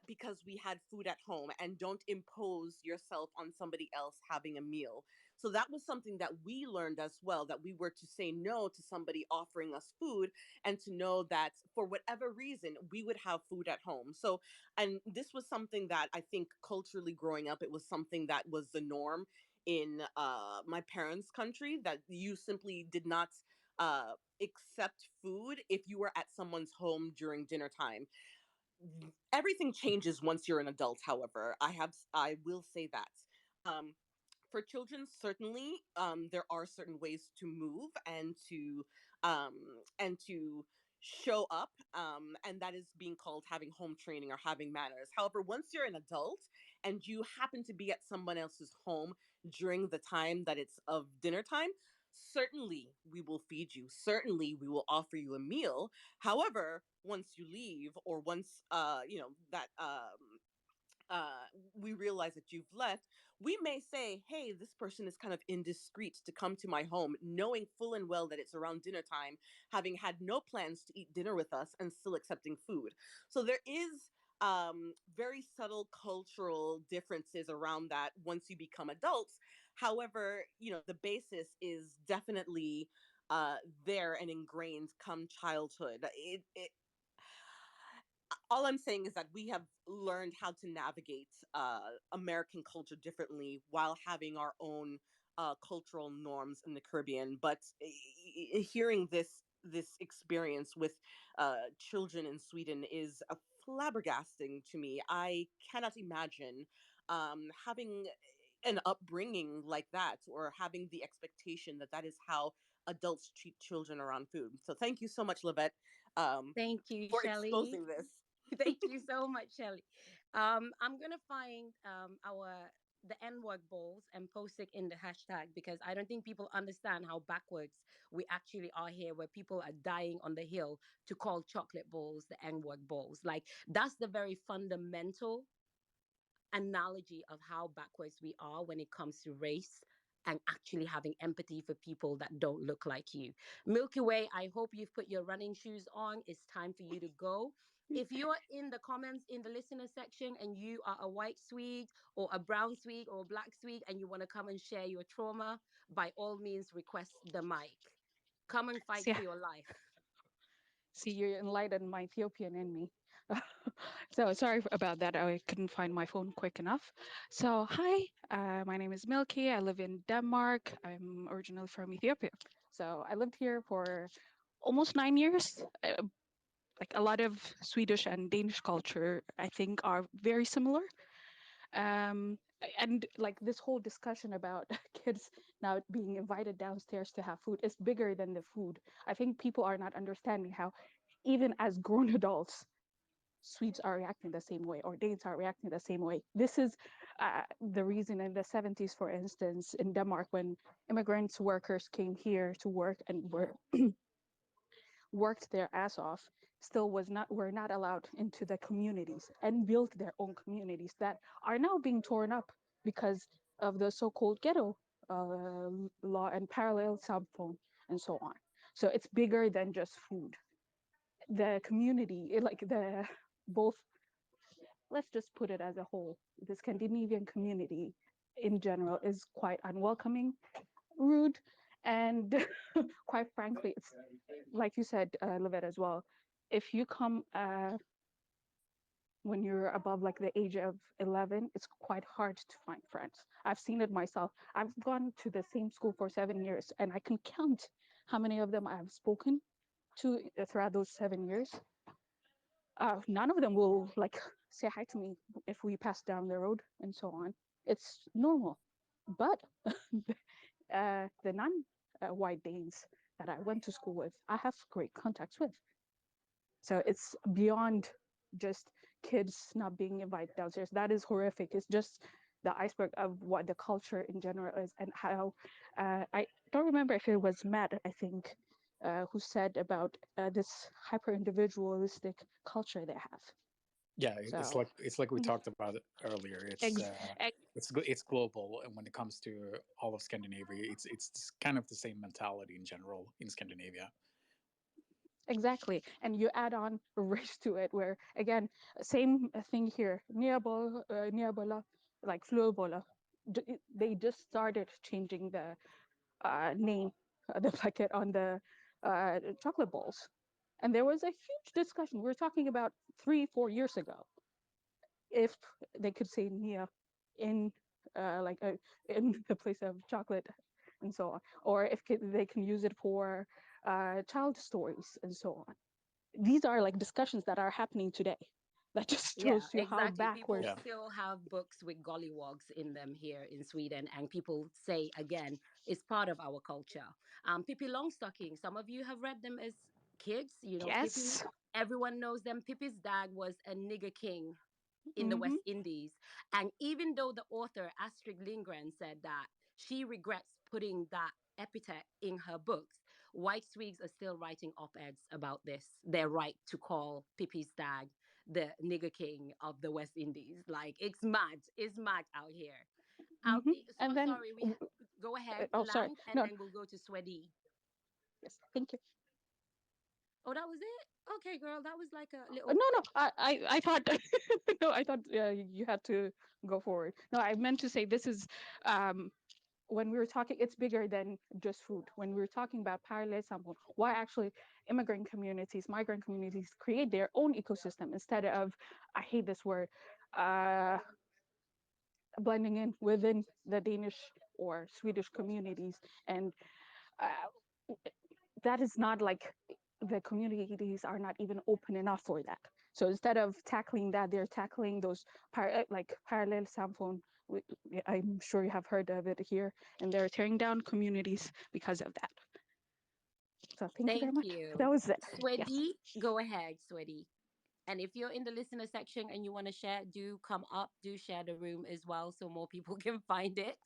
Speaker 13: because we had food at home, and don't impose yourself on somebody else having a meal. So that was something that we learned as well, that we were to say no to somebody offering us food, and to know that for whatever reason we would have food at home. So, and this was something that I think culturally growing up, it was something that was the norm in my parents' country, that you simply did not accept food if you were at someone's home during dinner time. Everything changes once you're an adult, however. I will say that. For children, certainly, there are certain ways to move um and to show up, and that is being called having home training or having manners. However, once you're an adult and you happen to be at someone else's home during the time that it's of dinner time, certainly we will feed you, certainly we will offer you a meal. However, once you leave, or once that we realize that you've left, we may say, hey, this person is kind of indiscreet to come to my home, knowing full and well that it's around dinner time, having had no plans to eat dinner with us and still accepting food. So there is very subtle cultural differences around that once you become adults. However, the basis is definitely there and ingrained come childhood. All I'm saying is that we have learned how to navigate American culture differently while having our own cultural norms in the Caribbean. But hearing this experience with children in Sweden is flabbergasting to me. I cannot imagine having an upbringing like that, or having the expectation that that is how adults treat children around food. So thank you so much, Lavette, um,
Speaker 1: Thank you,
Speaker 13: for
Speaker 1: Shelly.
Speaker 13: exposing this.
Speaker 1: Thank you so much, Shelly. I'm gonna find our the N word balls and post it in the hashtag, because I don't think people understand how backwards we actually are here, where people are dying on the hill to call chocolate balls the N word balls. Like, that's the very fundamental analogy of how backwards we are when it comes to race and actually having empathy for people that don't look like you. Milky Way, I hope you've put your running shoes on. It's time for you to go. If you're in the comments in the listener section and you are a white Swede or a brown Swede or a black Swede and you want to come and share your trauma, by all means, request the mic. Come and fight
Speaker 14: See,
Speaker 1: for your life.
Speaker 14: see, you enlightened my Ethiopian in me. So sorry about that. I couldn't find my phone quick enough. So hi, my name is Milky. I live in Denmark. I'm originally from Ethiopia. So I lived here for almost 9 years. Like a lot of Swedish and Danish culture, I think, are very similar. Um, and like this whole discussion about kids now being invited downstairs to have food is bigger than the food. I think people are not understanding how, even as grown adults, Swedes are reacting the same way, or Danes are reacting the same way. This is the reason in the 70s, for instance, in Denmark, when immigrants workers came here to work and were worked their ass off, still were not allowed into the communities and built their own communities that are now being torn up because of the so-called ghetto uh, law and parallel subphone and so on. So it's bigger than just food. The community, like the both, let's just put it as a whole, the Scandinavian community in general is quite unwelcoming, rude, and quite frankly, it's like you said, Livette, as well. If you come when you're above like the age of 11, it's quite hard to find friends. I've seen it myself. I've gone to the same school for 7 years, and I can count how many of them I've spoken to throughout those 7 years. None of them will like say hi to me if we pass down the road and so on. It's normal. But the non-white Danes that I went to school with, I have great contacts with. So it's beyond just kids not being invited downstairs. That is horrific. It's just the iceberg of what the culture in general is, and how I don't remember if it was Matt, I think, who said about this hyper individualistic culture they have.
Speaker 6: Yeah,
Speaker 14: So,
Speaker 6: it's like we
Speaker 14: mhm.
Speaker 6: talked about earlier.
Speaker 14: ex- ex-
Speaker 6: It's global, and when it comes to all of Scandinavia, it's kind of the same mentality in general in Scandinavia.
Speaker 14: exactly. And you add on race to it, where again, same thing here. Niabola, like Fluobola, they just started changing the name, the placket on the chocolate balls. And there was a huge discussion. We're talking about 3, 4 years ago, if they could say Nia in like in the place of chocolate and so on, or if they can use it for child stories and so on. These are like discussions that are happening today. That just
Speaker 1: Yeah,
Speaker 14: shows you how
Speaker 1: exactly. People
Speaker 6: Yeah,
Speaker 14: backwards.
Speaker 1: still have books with gollywogs in them here in Sweden, and people say again, it's part of our culture. Pippi Longstocking. Some of you have read them as kids. You know, Pippi.
Speaker 14: Yes.
Speaker 1: Everyone knows them. Pippi's dad was a nigger king in the
Speaker 14: Mm-hmm.
Speaker 1: West Indies. And even though the author Astrid Lindgren said that she regrets putting that epithet in her books, white Swedes are still writing op-eds about this. Their right to call Pippi's dad the nigger king of the West Indies. Like, it's mad out here.
Speaker 14: Mm-hmm.
Speaker 1: So
Speaker 14: And then,
Speaker 1: sorry, we go ahead,
Speaker 14: oh, sorry.
Speaker 1: land, and
Speaker 14: No,
Speaker 1: then we'll go to Swedi.
Speaker 14: yes, thank you.
Speaker 1: Oh, that was it. Okay, girl, that was like a
Speaker 14: No,
Speaker 1: little.
Speaker 14: no, I thought, no, I thought you had to go forward. No, I meant to say this is um, when we were talking, it's bigger than just food. When we were talking about parallel sample, why actually immigrant communities, migrant communities create their own ecosystem instead of, I hate this word, uh, blending in within the Danish or Swedish communities. And uh, that is not like, the communities are not even open enough for that. So instead of tackling that, they're tackling those like parallel samphone. I'm sure you have heard of it here, and they're tearing down communities because of that. So thank you very
Speaker 1: Thank
Speaker 14: much. That
Speaker 1: you,
Speaker 14: was it. Yes.
Speaker 1: Swedi. Go ahead, Swedi. And if you're in the listener section and you want to share, do come up, do share the room as well so more people can find it.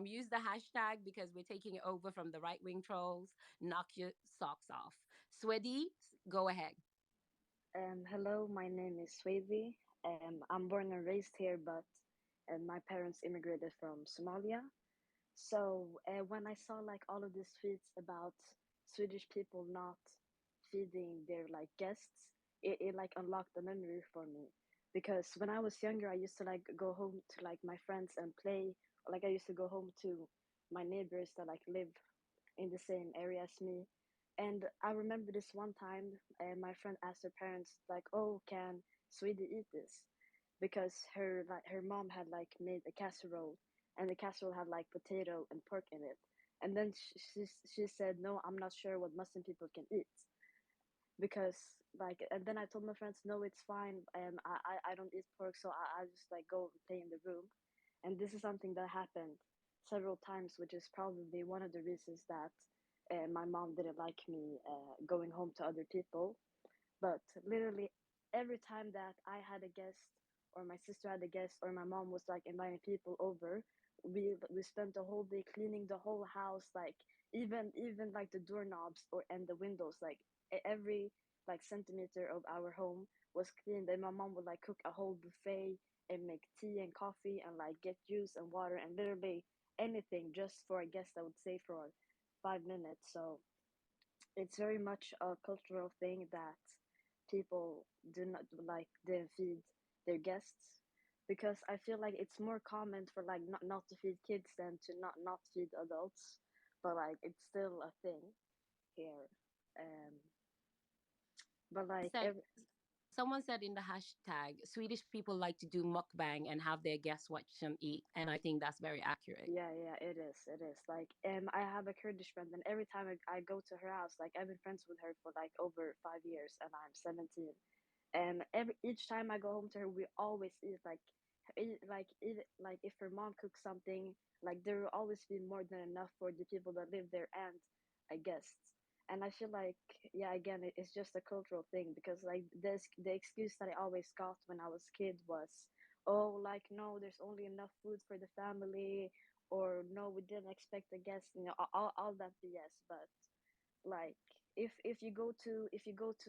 Speaker 1: Use the hashtag because we're taking it over from the right wing trolls. Knock your socks off. Swedi, go ahead.
Speaker 15: Hello, my name is Swayze. I'm born and raised here, but my parents immigrated from Somalia. So when I saw like all of these tweets about Swedish people not feeding their like guests, it like unlocked a memory for me. Because when I was younger, I used to like go home to like my friends and play. Or, like I used to go home to my neighbors that like live in the same area as me. And I remember this one time, my friend asked her parents, like, "Oh, can Sweetie eat this?" Because her mom had like made a casserole, and the casserole had like potato and pork in it. And then she said, "No, I'm not sure what Muslim people can eat." Because like, and then I told my friends, "No, it's fine. I don't eat pork, so I just like go and play in the room." And this is something that happened several times, which is probably one of the reasons that my mom didn't like me going home to other people. But literally every time that I had a guest, or my sister had a guest, or my mom was like inviting people over, we spent the whole day cleaning the whole house, like even like the doorknobs or and the windows, like every like centimeter of our home was cleaned. And my mom would like cook a whole buffet and make tea and coffee and like get juice and water and literally anything just for a guest that would stay for 5 minutes. So it's very much a cultural thing that people do not like didn't feed their guests, because I feel like it's more common for like not to feed kids than to not feed adults, but like it's still a thing here. um but
Speaker 1: Someone
Speaker 15: like
Speaker 1: said someone said in the hashtag, Swedish people like to do mukbang and have their guests watch them eat. And I think that's very accurate.
Speaker 15: yeah, it is like I have a Kurdish friend, and every time I go to her house, like I've been friends with her for like over 5 years and I'm 17. And every each time I go home to her, we always eat like if her mom cooks something, like there will always be more than enough for the people that live there and I guess. And I feel like, yeah, again, it's just a cultural thing, because like this the excuse that I always got when I was kid was, oh, like no, there's only enough food for the family, or no, we didn't expect a guest, all that BS. But like if you go to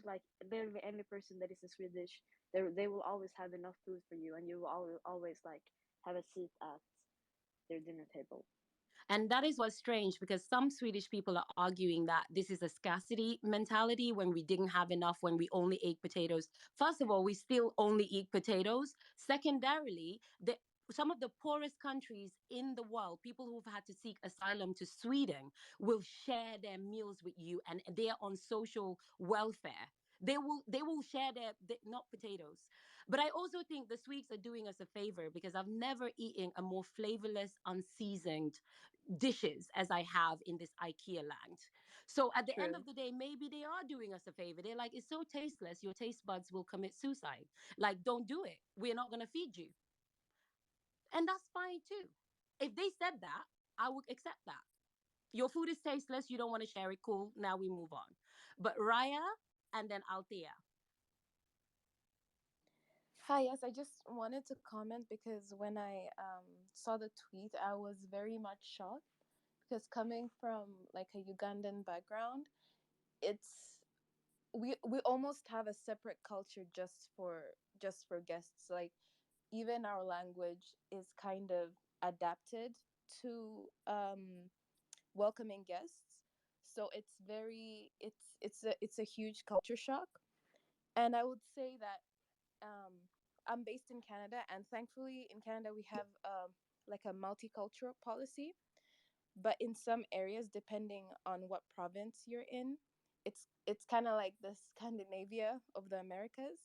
Speaker 15: like literally any person that is a Swedish, they will always have enough food for you, and you will always like have a seat at their dinner table.
Speaker 1: And that is what's strange because some Swedish people are arguing that this is a scarcity mentality when we didn't have enough, when we only ate potatoes. First of all, we still only eat potatoes. Secondarily, some of the poorest countries in the world, people who've had to seek asylum to Sweden, will share their meals with you and they are on social welfare. They will share not potatoes. But I also think the Swedes are doing us a favor because I've never eaten a more flavorless, unseasoned dishes as I have in this IKEA land. So at the end of
Speaker 15: True.
Speaker 1: the day, maybe they are doing us a favor. They're like, it's so tasteless, your taste buds will commit suicide. Like, don't do it. We're not going to feed you. And that's fine too. If they said that, I would accept that. Your food is tasteless. You don't want to share it. Cool. Now we move on. But Raya and then Althea.
Speaker 16: Hi, yes, I just wanted to comment because when I saw the tweet, I was very much shocked because coming from like a Ugandan background, it's we almost have a separate culture just for guests. Like even our language is kind of adapted to welcoming guests. So it's a huge culture shock. And I would say that um, I'm based in Canada, and thankfully in Canada we have like a multicultural policy. But in some areas, depending on what province you're in, it's kind of like the Scandinavia of the Americas.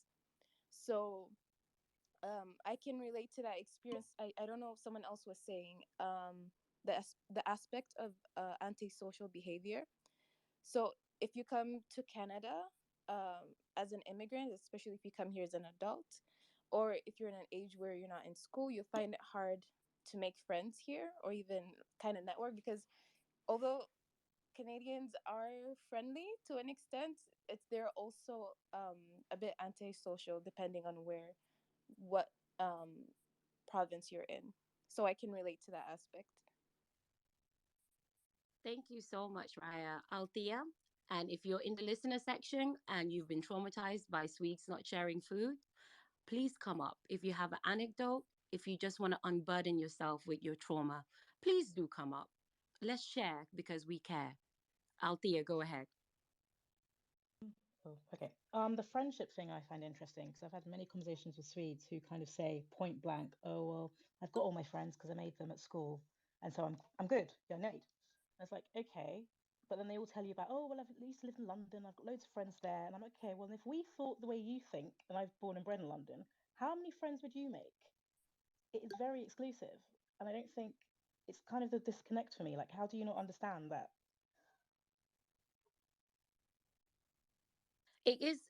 Speaker 16: So I can relate to that experience. I don't know if someone else was saying the aspect of antisocial behavior. So if you come to Canada as an immigrant, especially if you come here as an adult, or if you're in an age where you're not in school, you'll find it hard to make friends here or even kind of network because although Canadians are friendly to an extent. It's they're also a bit antisocial depending on where what province you're in. So I can relate to that aspect.
Speaker 1: Thank you so much, Raya. Althea. And if you're in the listener section and you've been traumatized by Swedes not sharing food, please come up. If you have an anecdote, if you just want to unburden yourself with your trauma, please do come up. Let's share because we care. Althea, go ahead.
Speaker 10: Oh, okay. The friendship thing I find interesting because I've had many conversations with Swedes who kind of say point blank, "Oh well, I've got all my friends because I made them at school, and so I'm good. You're nade." And it's like, okay, but then they all tell you about, "Oh well, I've at least lived in London. I've got loads of friends there," and I'm like, okay. Well, if we thought the way you think, and I've born and bred in London, how many friends would you make? It is very exclusive, and I don't think it's kind of the disconnect for me. Like, how do you not understand that?
Speaker 1: It is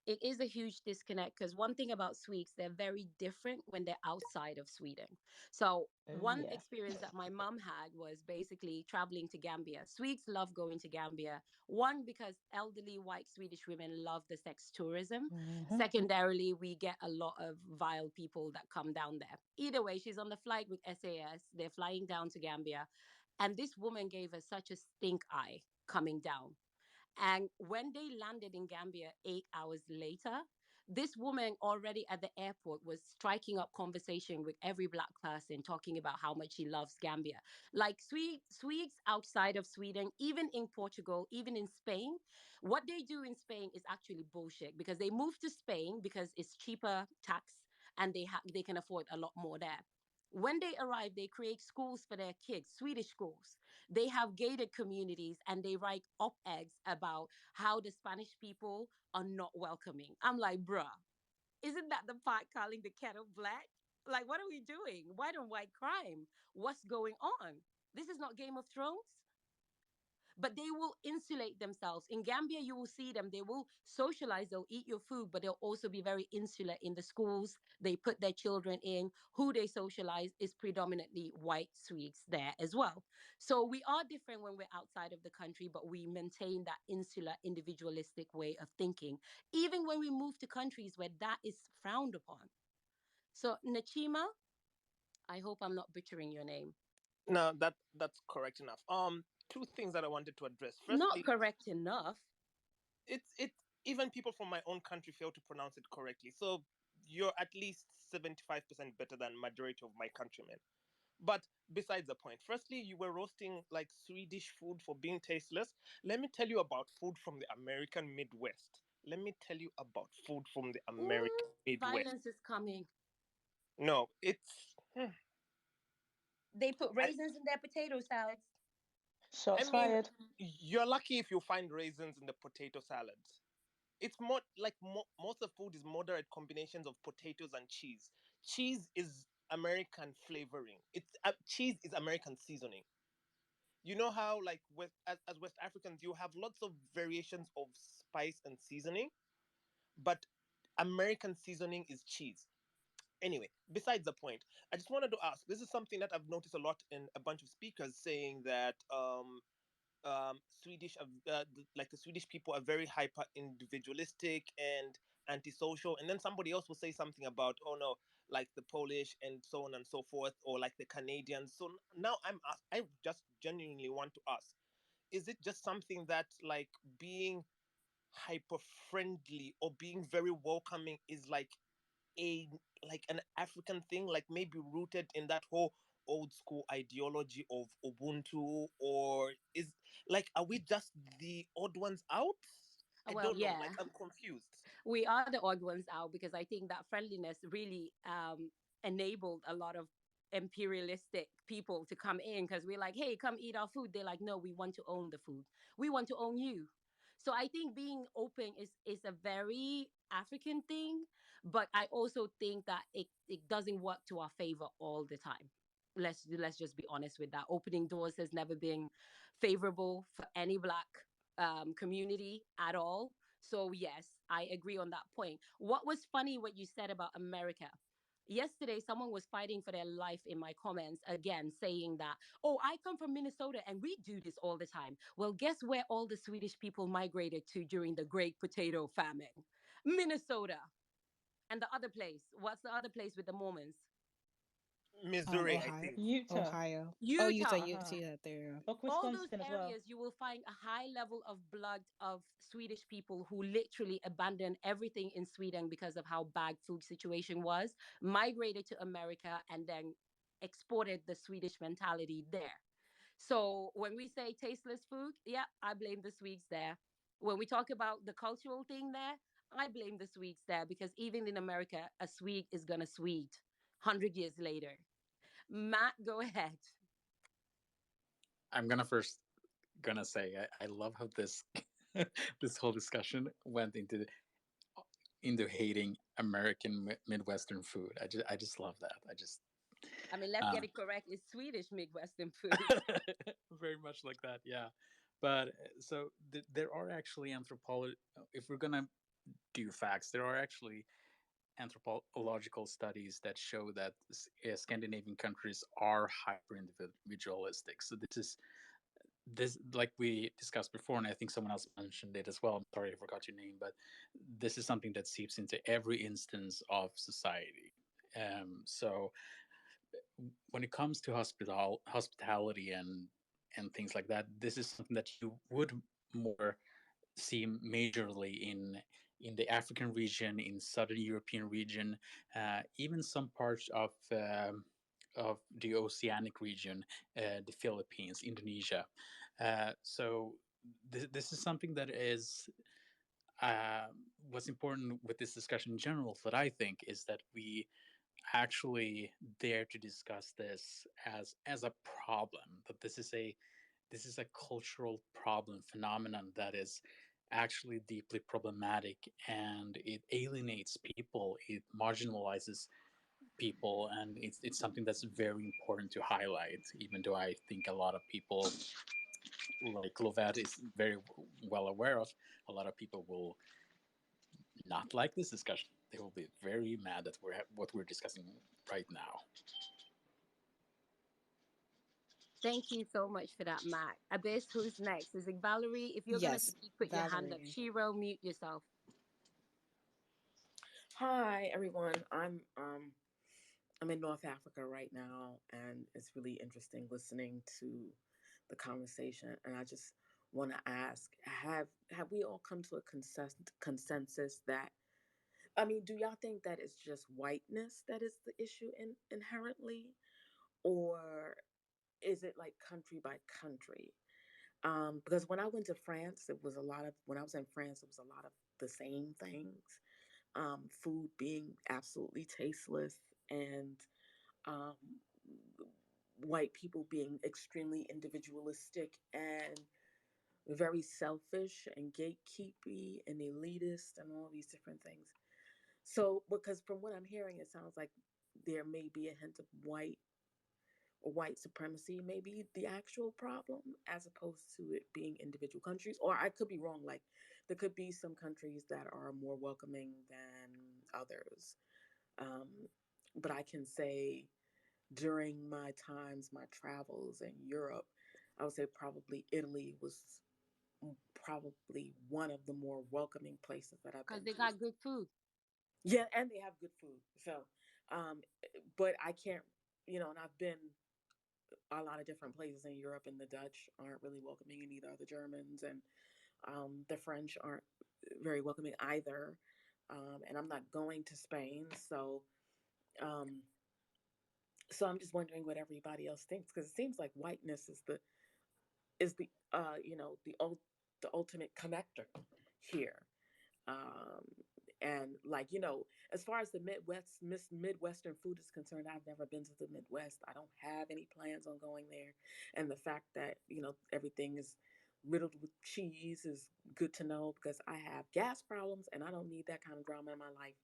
Speaker 1: it is a huge disconnect because one thing about Swedes, they're very different when they're outside of Sweden. So
Speaker 10: Oh
Speaker 1: one
Speaker 10: yeah.
Speaker 1: experience that my mom had was basically traveling to Gambia. Swedes love going to Gambia. One, because elderly white Swedish women love the sex tourism.
Speaker 10: Hmm.
Speaker 1: Secondarily, we get a lot of vile people that come down there. Either way, she's on the flight with SAS. They're flying down to Gambia. And this woman gave us such a stink eye coming down. And when they landed in Gambia 8 hours later, this woman already at the airport was striking up conversation with every black person, talking about how much she loves Gambia. Like Swedes outside of Sweden, even in Portugal, even in Spain, what they do in Spain is actually bullshit because they moved to Spain because it's cheaper tax and they can afford a lot more there. When they arrive, they create schools for their kids, Swedish schools. They have gated communities and they write op-eds about how the Spanish people are not welcoming. I'm like, bruh, isn't that the pot calling the kettle black? Like, what are we doing? White on white crime. What's going on? This is not Game of Thrones, but they will insulate themselves. In Gambia, you will see them. They will socialize, they'll eat your food, but they'll also be very insular in the schools they put their children in. Who they socialize is predominantly white Swedes there as well. So we are different when we're outside of the country, but we maintain that insular, individualistic way of thinking, even when we move to countries where that is frowned upon. So, Nachima, I hope I'm not butchering your name.
Speaker 5: No, that's correct enough. Two things that I wanted to address.
Speaker 1: Not
Speaker 5: Firstly,
Speaker 1: correct enough.
Speaker 5: it even people from my own country fail to pronounce it correctly. So you're at least 75% better than majority of my countrymen. But besides the point, firstly, you were roasting like Swedish food for being tasteless. Let me tell you about food from the American Midwest. Let me tell you about food from the American
Speaker 1: Ooh,
Speaker 5: Midwest.
Speaker 1: violence is coming.
Speaker 5: No, it's
Speaker 1: They put
Speaker 5: I,
Speaker 1: raisins in their potato salads.
Speaker 5: I
Speaker 10: Shots
Speaker 5: mean,
Speaker 10: fired.
Speaker 5: you're lucky if you find raisins in the potato salads. It's more like most of the food is moderate combinations of potatoes and cheese. Cheese is American flavoring. It's cheese is American seasoning. You know how like as West Africans you have lots of variations of spice and seasoning, but American seasoning is cheese. Anyway, besides the point, I just wanted to ask. This is something that I've noticed a lot in a bunch of speakers saying that Swedish, like the Swedish people are very hyper individualistic and antisocial. And then somebody else will say something about, oh no, like the Polish and so on and so forth, or like the Canadians. So now I just genuinely want to ask, is it just something that like being hyper friendly or being very welcoming is a like an African thing, like maybe rooted in that whole old school ideology of Ubuntu, or is like are we just the odd ones out? I
Speaker 1: Well,
Speaker 5: don't know. Like
Speaker 1: yeah,
Speaker 5: I'm confused.
Speaker 1: we are the odd ones out because I think that friendliness really enabled a lot of imperialistic people to come in because we're like, hey, come eat our food. They're like, no, we want to own the food. We want to own you. So I think being open is a very African thing, but I also think that it doesn't work to our favor all the time. Let's just be honest with that. Opening doors has never been favorable for any black community at all. So yes, I agree on that point. What was funny what you said about America Yesterday, someone was fighting for their life in my comments again, saying that, oh, I come from Minnesota and we do this all the time. Well, guess where all the Swedish people migrated to during the Great Potato Famine? Minnesota. And the other place, what's the other place with the Mormons?
Speaker 5: Missouri, I
Speaker 2: Ohio.
Speaker 5: think.
Speaker 10: Utah.
Speaker 2: Ohio. Oh, Utah.
Speaker 1: Utah.
Speaker 2: You
Speaker 10: Uh-huh.
Speaker 2: see that there.
Speaker 10: But
Speaker 1: All those
Speaker 10: Wisconsin as well.
Speaker 1: areas, you will find a high level of blood of Swedish people who literally abandoned everything in Sweden because of how bad food situation was, migrated to America, and then exported the Swedish mentality there. So when we say tasteless food, yeah, I blame the Swedes there. When we talk about the cultural thing there, I blame the Swedes there, because even in America, a Swede is gonna Swede 100 years later. Matt, go ahead.
Speaker 6: I'm gonna first gonna say I love how this this whole discussion went into hating American Midwestern food. I just love that. I just
Speaker 1: I mean, let's
Speaker 6: uh,
Speaker 1: get it correct. It's Swedish Midwestern food.
Speaker 6: very much like that. Yeah, but so there are actually anthropology. If we're gonna do facts, there are actually anthropological studies that show that Scandinavian countries are hyper individualistic. So this like we discussed before, and I think someone else mentioned it as well. I'm sorry, I forgot your name, but this is something that seeps into every instance of society. So when it comes to hospitality and things like that, this is something that you would more see majorly in the African region, in Southern European region, even some parts of the Oceanic region, the Philippines, Indonesia. So this is something that is uh, what's important with this discussion in general. That I think is that we actually dare to discuss this as a problem. That this is a cultural problem phenomenon that is actually deeply problematic, and it alienates people, it marginalizes people, and it's something that's very important to highlight, even though I think a lot of people, like Lovett is very well aware of, a lot of people will not like this discussion. They will be very mad at what we're discussing right now.
Speaker 1: Thank you so much for that, Matt. Abyss, who's next? Is it Valerie? If you're gonna
Speaker 2: Yes,
Speaker 1: speak, put your hand up.
Speaker 2: Valerie.
Speaker 1: Shiro, mute yourself.
Speaker 17: Hi everyone. I'm in North Africa right now, and it's really interesting listening to the conversation. And I just want to ask: have we all come to a consensus that? I mean, do y'all think that it's just whiteness that is the issue inherently, or is it like country by country? Because when I went to France, it was a lot of when I was in France, it was a lot of the same things. Food being absolutely tasteless, and um, white people being extremely individualistic and very selfish and gatekeepy and elitist and all these different things. So, because from what I'm hearing, it sounds like there may be a hint of white supremacy, maybe the actual problem, as opposed to it being individual countries. Or I could be wrong. Like there could be some countries that are more welcoming than others. Um, but I can say during my travels in Europe, I would say probably Italy was probably one of the more welcoming places that I've
Speaker 1: Because
Speaker 17: been
Speaker 1: they
Speaker 17: to.
Speaker 1: got good food.
Speaker 17: Yeah, and they have good food. So, um, but I can't, and I've been a lot of different places in Europe, and the Dutch aren't really welcoming, and neither are the Germans, and the French aren't very welcoming either. And I'm not going to Spain, um, so I'm just wondering what everybody else thinks, because it seems like whiteness is the the ultimate connector here. Um, and like as far as the Midwestern food is concerned, I've never been to the Midwest. I don't have any plans on going there, and the fact that everything is riddled with cheese is good to know, because I have gas problems and I don't need that kind of drama in my life.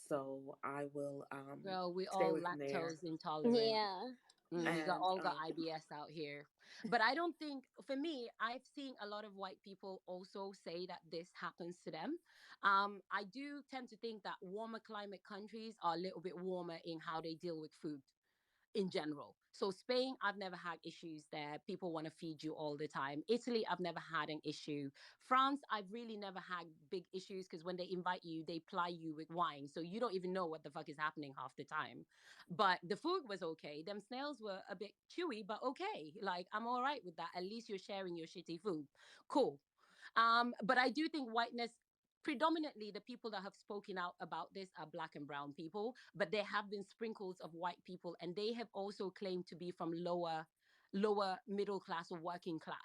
Speaker 17: So I will
Speaker 1: Girl, we
Speaker 17: stay
Speaker 1: all
Speaker 17: away from there.
Speaker 1: lactose intolerant.
Speaker 18: Yeah.
Speaker 1: We got
Speaker 17: And
Speaker 1: all got IBS out here. But I don't think, for me, I've seen a lot of white people also say that this happens to them. I do tend to think that warmer climate countries are a little bit warmer in how they deal with food in general. So Spain, I've never had issues there. People want to feed you all the time. Italy, I've never had an issue. France, I've really never had big issues because when they invite you, they ply you with wine. So you don't even know what the fuck is happening half the time. But the food was okay. Them snails were a bit chewy, but okay. Like, I'm all right with that. At least you're sharing your shitty food. Cool. But I do think whiteness, predominantly the people that have spoken out about this are black and brown people, but there have been sprinkles of white people, and they have also claimed to be from lower middle class or working class.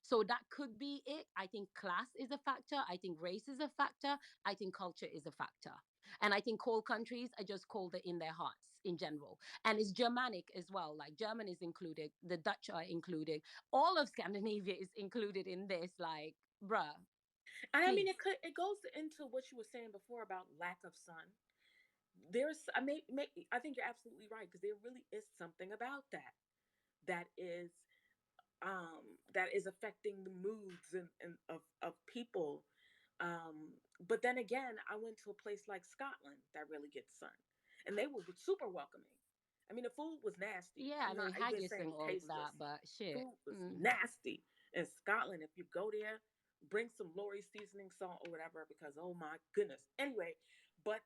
Speaker 1: So that could be it. I think class is a factor. I think race is a factor. I think culture is a factor. And I think cold countries are just colder in their hearts in general. And it's Germanic as well. Like German is included, the Dutch are included, all of Scandinavia is included in this. Like, bruh,
Speaker 17: and I mean,
Speaker 1: please.
Speaker 17: it goes into what you were saying before about lack of sun. There's, I think you're absolutely right, because there really is something about that that is that is affecting the moods of people. But then again, I went to a place like Scotland that really gets sun, and they were super welcoming. I mean, the food was nasty.
Speaker 1: Yeah,
Speaker 17: I'm
Speaker 1: I mean
Speaker 17: not even
Speaker 1: haggis and
Speaker 17: saying
Speaker 1: all of that,
Speaker 17: tasteless.
Speaker 1: but shit.
Speaker 17: Food was nasty in Scotland. If you go there, bring some Lori seasoning salt or whatever, because oh my goodness. Anyway, but